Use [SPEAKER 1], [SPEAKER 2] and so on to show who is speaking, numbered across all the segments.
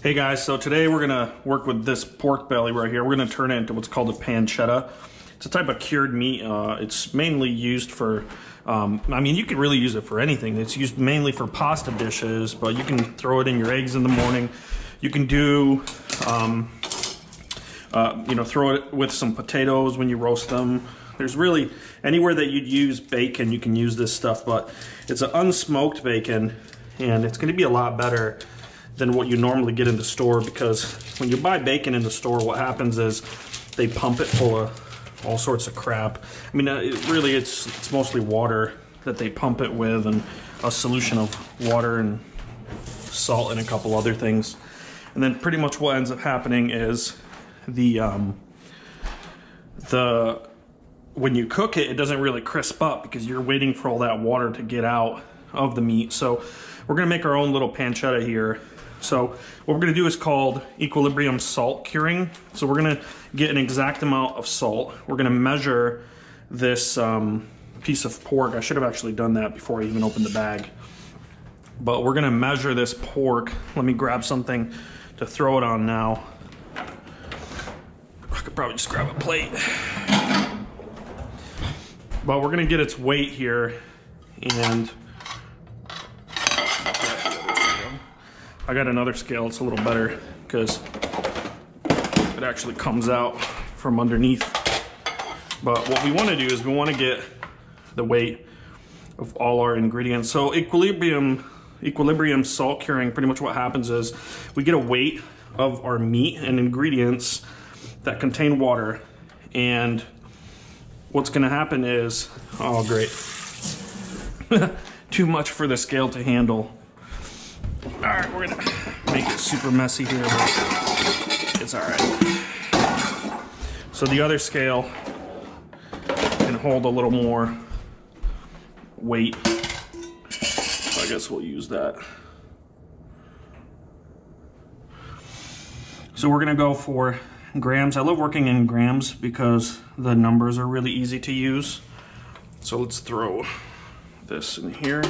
[SPEAKER 1] Hey guys, so today we're gonna work with this pork belly right here. We're gonna turn it into what's called a pancetta. It's a type of cured meat. It's mainly used for, I mean, you could really use it for anything. It's used mainly for pasta dishes, but you can throw it in your eggs in the morning. You can do, throw it with some potatoes when you roast them. There's really, anywhere that you'd use bacon, you can use this stuff, but it's an unsmoked bacon, and it's gonna be a lot better than what you normally get in the store, because when you buy bacon in the store, what happens is they pump it full of all sorts of crap. I mean, it's mostly water that they pump it with, and a solution of water and salt and a couple other things. And then pretty much what ends up happening is when you cook it, it doesn't really crisp up because you're waiting for all that water to get out of the meat. So we're gonna make our own little pancetta here. So what we're gonna do is called equilibrium salt curing. So we're gonna get an exact amount of salt. We're gonna measure this piece of pork. I should have actually done that before I even opened the bag. But we're gonna measure this pork. Let me grab something to throw it on now. I could probably just grab a plate. But we're gonna get its weight here, and I got another scale. It's a little better because it actually comes out from underneath. But what we want to do is we want to get the weight of all our ingredients. So equilibrium salt curing, pretty much what happens is we get a weight of our meat and ingredients that contain water, and what's going to happen is, oh great, too much for the scale to handle. All right, we're gonna make it super messy here, but it's all right. So the other scale can hold a little more weight. So I guess we'll use that. So we're gonna go for grams. I love working in grams because the numbers are really easy to use. So let's throw this in here.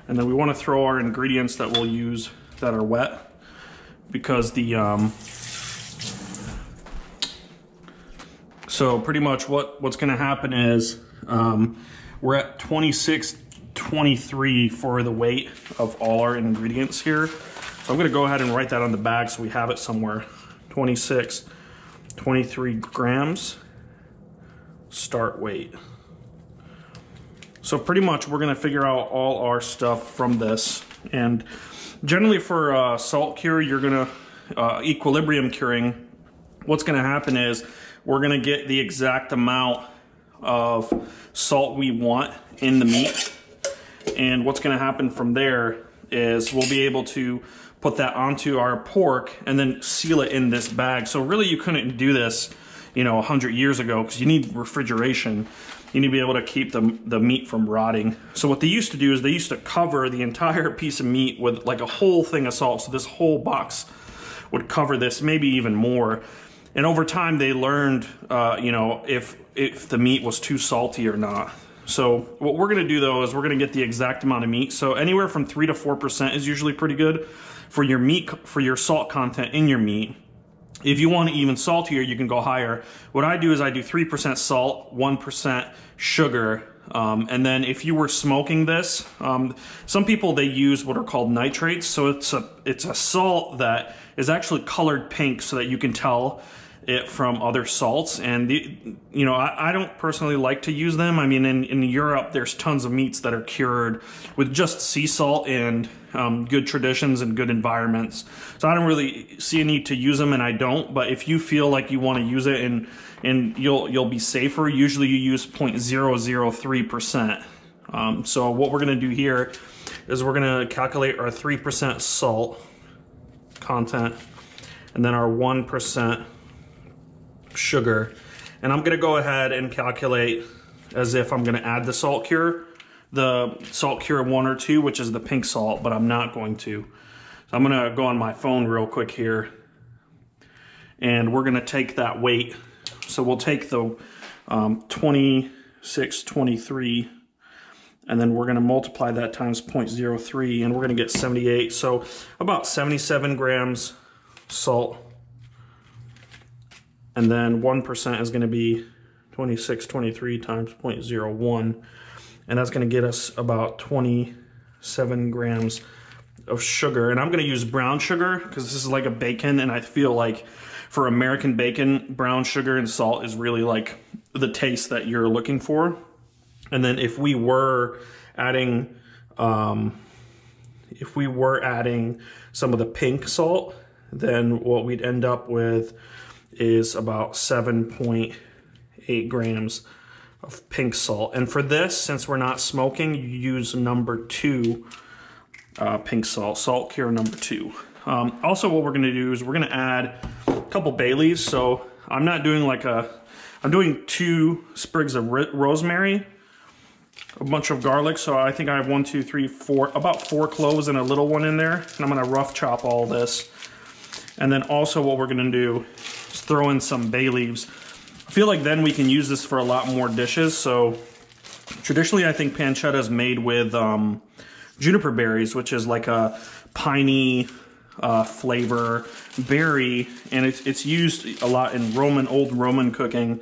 [SPEAKER 1] And then we want to throw our ingredients that we'll use that are wet, because so pretty much what's going to happen is we're at 26.23 for the weight of all our ingredients here. So I'm going to go ahead and write that on the bag so we have it somewhere. 26.23 grams start weight. So pretty much we're gonna figure out all our stuff from this. And generally for salt cure, you're gonna, equilibrium curing, what's gonna happen is we're gonna get the exact amount of salt we want in the meat. And what's gonna happen from there is we'll be able to put that onto our pork and then seal it in this bag. So really you couldn't do this, 100 years ago, because you need refrigeration. You need to be able to keep the meat from rotting. So what they used to do is they used to cover the entire piece of meat with like a whole thing of salt. So this whole box would cover this, maybe even more. And over time they learned, if the meat was too salty or not. So what we're gonna do though is we're gonna get the exact amount of meat. So anywhere from 3 to 4% is usually pretty good for your meat, for your salt content in your meat. If you want it even saltier, you can go higher. What I do is I do 3% salt, 1% sugar, and then if you were smoking this, some people, they use what are called nitrates. So it's a salt that is actually colored pink so that you can tell it from other salts. And I don't personally like to use them. I mean, in Europe, there's tons of meats that are cured with just sea salt and good traditions and good environments. So I don't really see a need to use them, and I don't. But if you feel like you want to use it and you'll be safer, usually you use 0.003%. So what we're gonna do here is we're gonna calculate our 3% salt content and then our 1% sugar. And I'm gonna go ahead and calculate as if I'm gonna add the salt cure 1 or 2, which is the pink salt, but I'm not going to. So I'm gonna go on my phone real quick here, and we're gonna take that weight. So we'll take the 26.23 and then we're going to multiply that times 0.03, and we're going to get 78. So about 77 grams salt. And then 1% is going to be 2623 times 0.01. And that's going to get us about 27 grams of sugar. And I'm going to use brown sugar because this is like a bacon, and I feel like for American bacon, brown sugar and salt is really like the taste that you're looking for. And then if we were adding some of the pink salt, then what we'd end up with is about 7.8 grams of pink salt. And for this, since we're not smoking, you use number 2 pink salt, salt cure number 2. Also, what we're going to do is we're going to add a couple bay leaves. So I'm not doing I'm doing 2 sprigs of rosemary, a bunch of garlic. So I think I have 1, 2, 3, 4, about 4 cloves and a little one in there. And I'm going to rough chop all this. And then also what we're going to do is throw in some bay leaves. I feel like then we can use this for a lot more dishes. So traditionally, I think pancetta is made with juniper berries, which is like a piney flavor berry, and it's used a lot in old Roman cooking,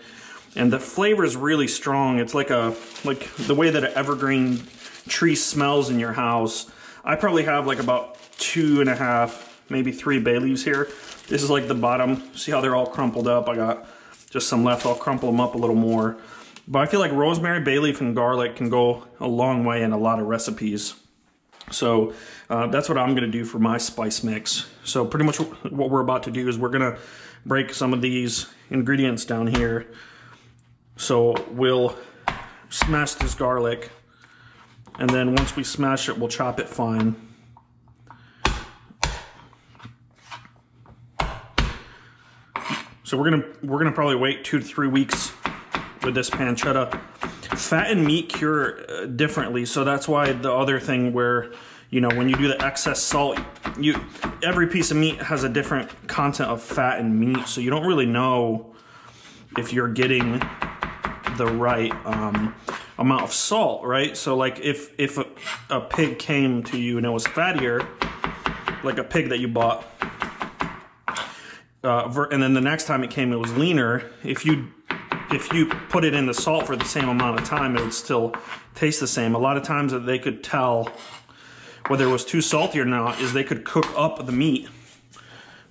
[SPEAKER 1] and the flavor is really strong. It's like the way that an evergreen tree smells in your house. I probably have like about 2.5, maybe 3 bay leaves here. This is like the bottom. See how they're all crumpled up? I got just some left. I'll crumple them up a little more. But I feel like rosemary, bay leaf, and garlic can go a long way in a lot of recipes. So that's what I'm going to do for my spice mix. So pretty much what we're about to do is we're going to break some of these ingredients down here. So we'll smash this garlic, and then once we smash it, we'll chop it fine. So we're gonna probably wait 2 to 3 weeks with this pancetta. Fat and meat cure differently, so that's why the other thing where, you know, when you do the excess salt, every piece of meat has a different content of fat and meat, so you don't really know if you're getting the right amount of salt, right? So like if a pig came to you and it was fattier, like a pig that you bought, and then the next time it came, it was leaner. If you put it in the salt for the same amount of time, it would still taste the same. A lot of times that they could tell whether it was too salty or not is they could cook up the meat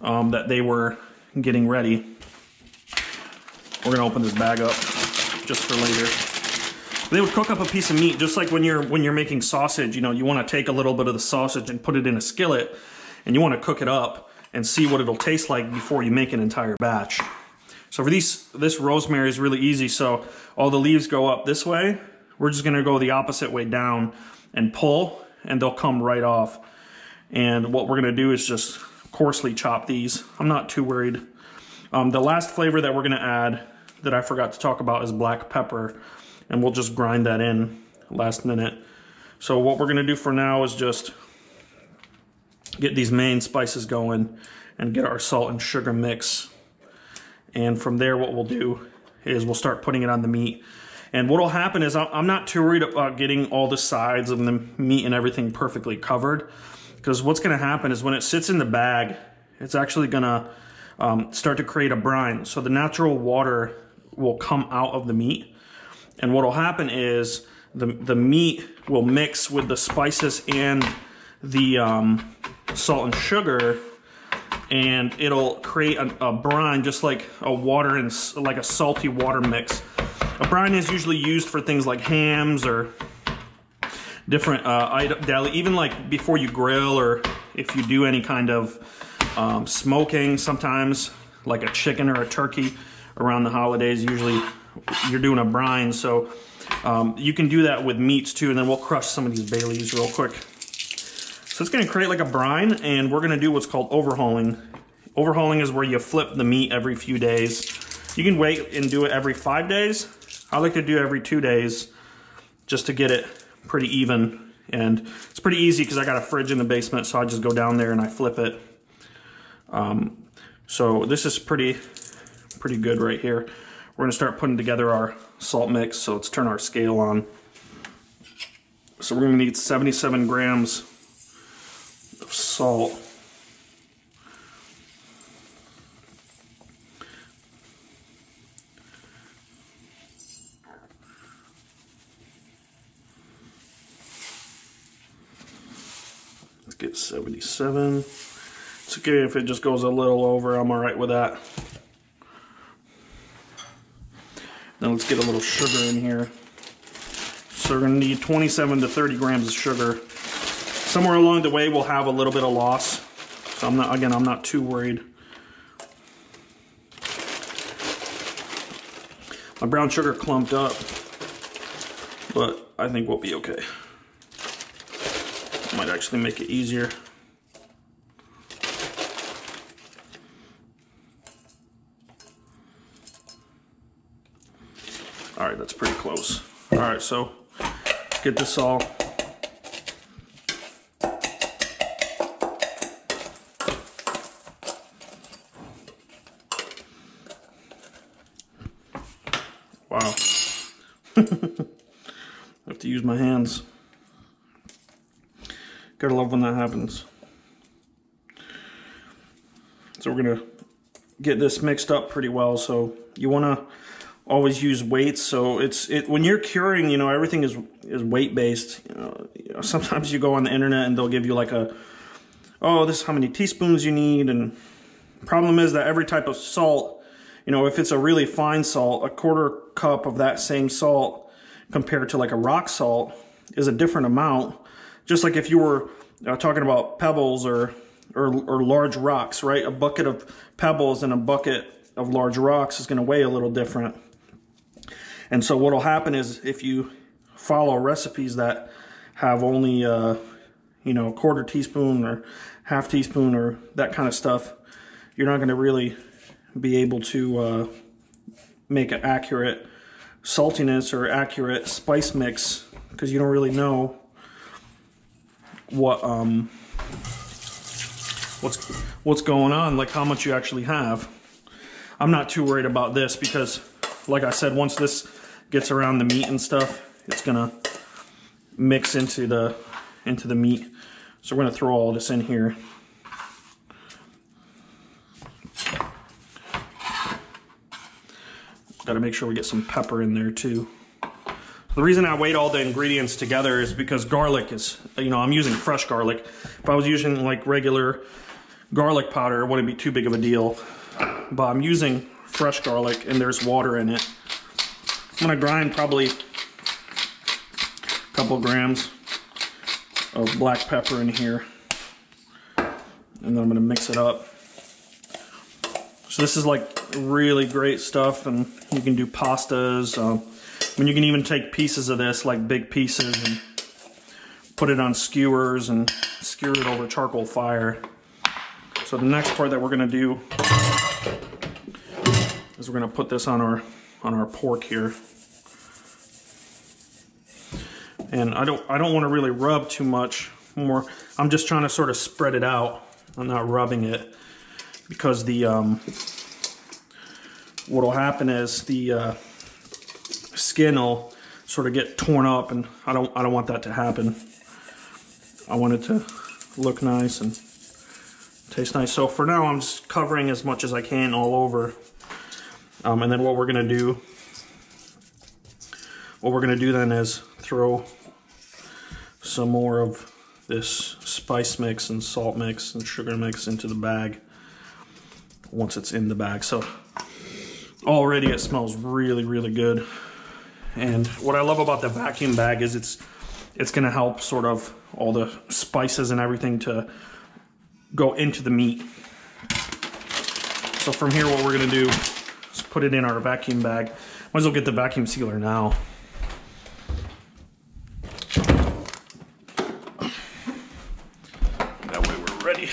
[SPEAKER 1] that they were getting ready. We're gonna open this bag up just for later. They would cook up a piece of meat just like when you're making sausage. You know, you want to take a little bit of the sausage and put it in a skillet, and you want to cook it up and see what it'll taste like before you make an entire batch. So for this rosemary is really easy. So all the leaves go up this way. We're just gonna go the opposite way down and pull, and they'll come right off. And what we're gonna do is just coarsely chop these. I'm not too worried. The last flavor that we're gonna add that I forgot to talk about is black pepper, and we'll just grind that in last minute. So what we're gonna do for now is just get these main spices going and get our salt and sugar mix. And from there, what we'll do is we'll start putting it on the meat. And what'll happen is I'm not too worried about getting all the sides of the meat and everything perfectly covered, because what's gonna happen is when it sits in the bag, it's actually gonna start to create a brine. So the natural water will come out of the meat. And what'll happen is the meat will mix with the spices and the salt and sugar, and it'll create a brine, just like a water and like a salty water mix. A brine is usually used for things like hams or different items, even like before you grill, or if you do any kind of smoking, sometimes like a chicken or a turkey around the holidays, usually you're doing a brine. So you can do that with meats too, and then we'll crush some of these bay leaves real quick. So it's gonna create like a brine, and we're gonna do what's called overhauling. Overhauling is where you flip the meat every few days. You can wait and do it every 5 days. I like to do it every 2 days just to get it pretty even. And it's pretty easy because I got a fridge in the basement, so I just go down there and I flip it. So this is pretty good right here. We're gonna start putting together our salt mix, so let's turn our scale on. So we're going to need 77 grams of salt. Let's get 77. It's okay if it just goes a little over, I'm all right with that. Now let's get a little sugar in here. So we're going to need 27 to 30 grams of sugar. Somewhere along the way we'll have a little bit of loss. So I'm not too worried. My brown sugar clumped up, but I think we'll be okay. Might actually make it easier. All right, that's pretty close. All right, so get this all. Wow. I have to use my hands. Gotta love when that happens. So we're gonna get this mixed up pretty well. So you wanna always use weights. So when you're curing, you know, everything is weight based. You know, sometimes you go on the internet and they'll give you like oh, this is how many teaspoons you need. And the problem is that every type of salt, you know, if it's a really fine salt, a quarter cup of that same salt compared to like a rock salt is a different amount. Just like if you were talking about pebbles or large rocks, right? A bucket of pebbles and a bucket of large rocks is going to weigh a little different. And so what will happen is if you follow recipes that have only, you know, a quarter teaspoon or half teaspoon or that kind of stuff, you're not going to really be able to make an accurate saltiness or accurate spice mix, because you don't really know what's going on, like how much you actually have. I'm not too worried about this because, like I said, once this gets around the meat and stuff, it's gonna mix into the meat. So we're gonna throw all this in here. Got to make sure we get some pepper in there too. The reason I weighed all the ingredients together is because garlic is, you know, I'm using fresh garlic. If I was using like regular garlic powder, it wouldn't be too big of a deal. But I'm using fresh garlic and there's water in it. I'm gonna grind probably a couple grams of black pepper in here. And then I'm gonna mix it up. So this is like really great stuff, and you can do pastas. I mean, you can even take pieces of this, like big pieces, and put it on skewers and skewer it over charcoal fire. So the next part that we're gonna do is we're gonna put this on our pork here. And I don't want to really rub too much more. I'm just trying to sort of spread it out. I'm not rubbing it because the what'll happen is the skin will sort of get torn up, and I don't want that to happen. I want it to look nice and taste nice. So for now, I'm just covering as much as I can all over. And then what we're gonna do then is throw some more of this spice mix and salt mix and sugar mix into the bag once it's in the bag. So already it smells really, really good. And what I love about the vacuum bag is it's gonna help sort of all the spices and everything to go into the meat. So from here, what we're gonna do is put it in our vacuum bag. Might as well get the vacuum sealer now. That way we're ready.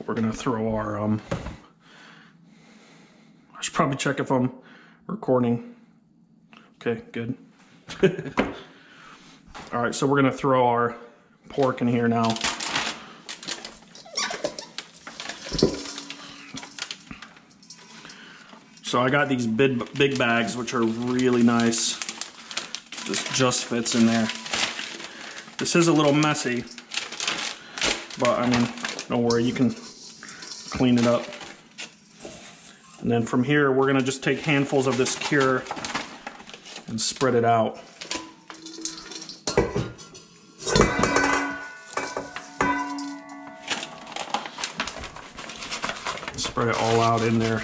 [SPEAKER 1] We're gonna throw our, I should probably check if I'm recording. Okay, good. All right, so we're gonna throw our pork in here now. So I got these big bags, which are really nice. This just fits in there. This is a little messy, but I mean, don't worry, you can clean it up. And then from here, we're gonna just take handfuls of this cure and spread it out. Spread it all out in there.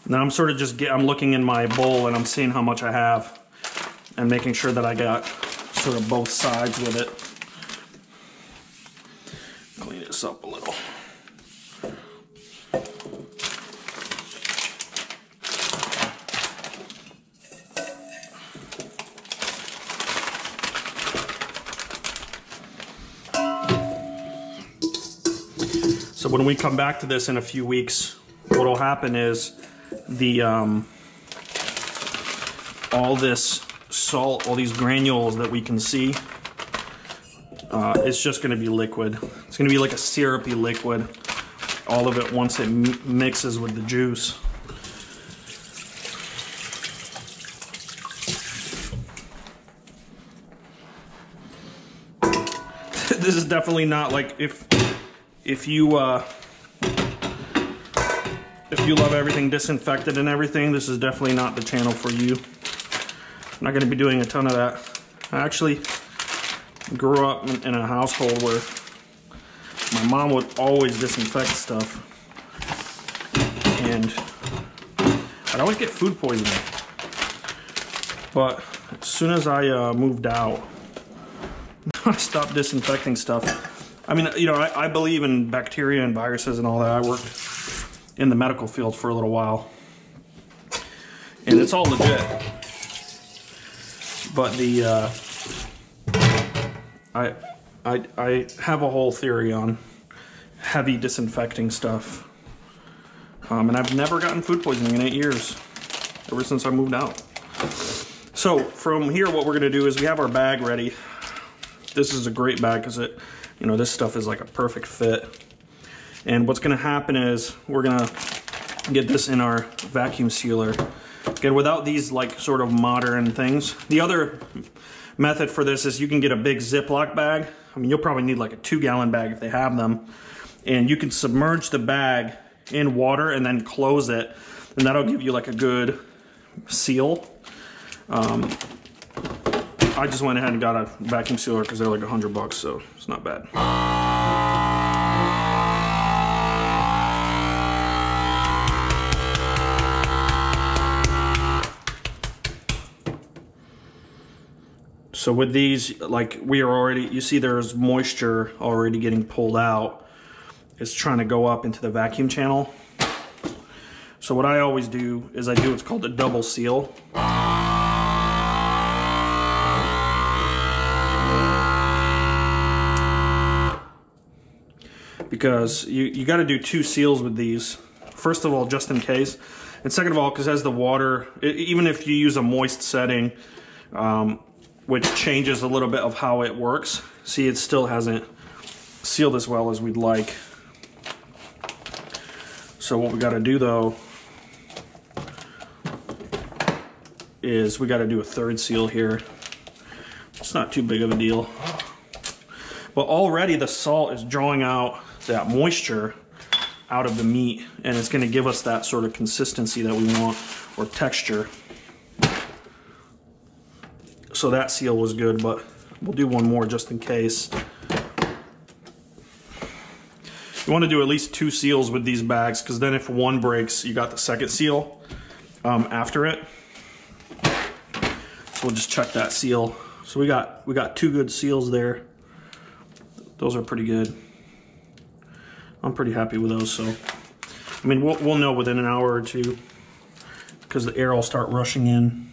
[SPEAKER 1] Now I'm sort of just I'm looking in my bowl and I'm seeing how much I have and making sure that I got sort of both sides with it. Clean this up a little. So when we come back to this in a few weeks, what'll happen is all this salt, all these granules that we can see, it's just going to be liquid. It's going to be like a syrupy liquid, all of it once it mixes with the juice. This is definitely not like if you love everything disinfected and everything, this is definitely not the channel for you. I'm not going to be doing a ton of that. I actually grew up in a household where my mom would always disinfect stuff, and I'd always get food poisoning. But as soon as I moved out, I stopped disinfecting stuff. I mean, you know, I believe in bacteria and viruses and all that. I worked in the medical field for a little while, and it's all legit. But I have a whole theory on heavy disinfecting stuff, and I've never gotten food poisoning in 8 years, ever since I moved out. So from here, what we're gonna do is we have our bag ready. This is a great bag because it, you know, this stuff is like a perfect fit. And what's gonna happen is we're gonna get this in our vacuum sealer. Again, without these like sort of modern things. The other method for this is you can get a big Ziploc bag. I mean, you'll probably need like a 2-gallon bag if they have them. And you can submerge the bag in water and then close it. And that'll give you like a good seal. I just went ahead and got a vacuum sealer because they're like $100, so it's not bad. So with these, like we are already, you see there's moisture already getting pulled out. It's trying to go up into the vacuum channel. So what I always do is I do what's called a double seal. Because you got to do 2 seals with these. First of all, just in case. And second of all, because as the water, even if you use a moist setting, which changes a little bit of how it works. See, it still hasn't sealed as well as we'd like. So what we got to do though is we got to do a 3rd seal here. It's not too big of a deal. But already the salt is drawing out that moisture out of the meat, and it's going to give us that sort of consistency that we want, or texture. So that seal was good, but we'll do one more just in case. You want to do at least 2 seals with these bags, because then if one breaks, you got the 2nd seal after it. So we'll just check that seal. So we got 2 good seals there. Those are pretty good. I'm pretty happy with those. So, I mean, we'll know within an hour or 2, because the air will start rushing in.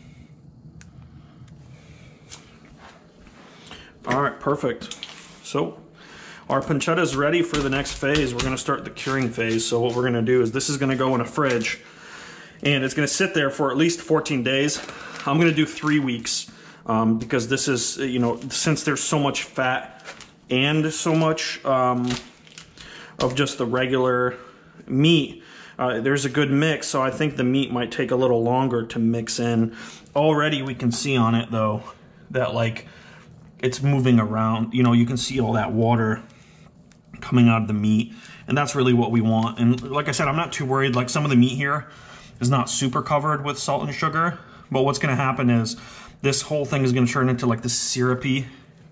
[SPEAKER 1] All right, perfect. So our pancetta is ready for the next phase. We're gonna start the curing phase. So what we're gonna do is this is gonna go in a fridge, and it's gonna sit there for at least 14 days. I'm gonna do 3 weeks. because this is, you know, since there's so much fat and so much of just the regular meat, there's a good mix. So I think the meat might take a little longer to mix in. Already we can see on it though that like it's moving around. You know, you can see all that water coming out of the meat, and that's really what we want. And like I said, I'm not too worried. Like some of the meat here is not super covered with salt and sugar, but what's going to happen is this whole thing is going to turn into like this syrupy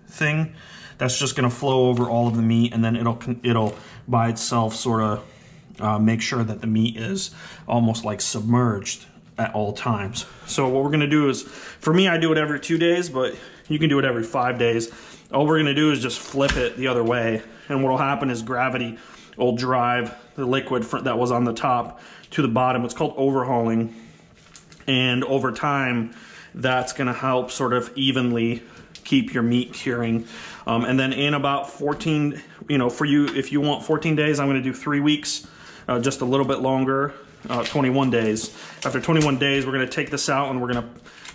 [SPEAKER 1] thing that's just going to flow over all of the meat, and then it'll by itself sort of make sure that the meat is almost like submerged at all times. So what we're going to do is, for me, I do it every 2 days, but you can do it every 5 days. All we're going to do is just flip it the other way, and what will happen is gravity will drive the liquid that was on the top to the bottom. It's called overhauling, and over time that's going to help sort of evenly keep your meat curing. And then in about 14, you know, for you, if you want 14 days, I'm going to do 3 weeks, just a little bit longer, 21 days. After 21 days, we're going to take this out and we're going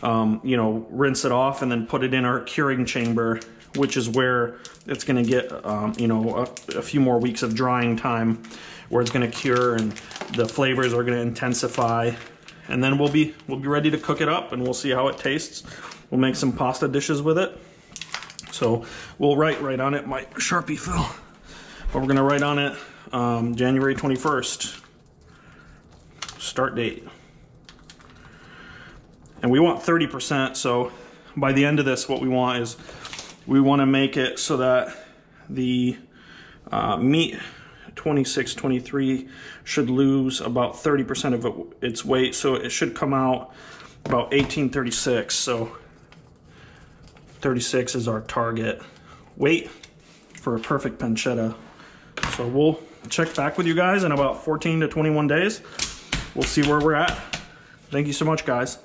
[SPEAKER 1] to, you know, rinse it off and then put it in our curing chamber, which is where it's going to get, you know, a few more weeks of drying time where it's going to cure and the flavors are going to intensify. And then we'll be ready to cook it up, and we'll see how it tastes. We'll make some pasta dishes with it. So we'll write right on it. My Sharpie fell. But we're going to write on it January 21st. Start date. And we want 30%, so by the end of this, what we want is we want to make it so that the meat 26, 23 should lose about 30% of its weight, so it should come out about 1836. So 36 is our target weight for a perfect pancetta. So we'll check back with you guys in about 14 to 21 days. We'll see where we're at. Thank you so much, guys.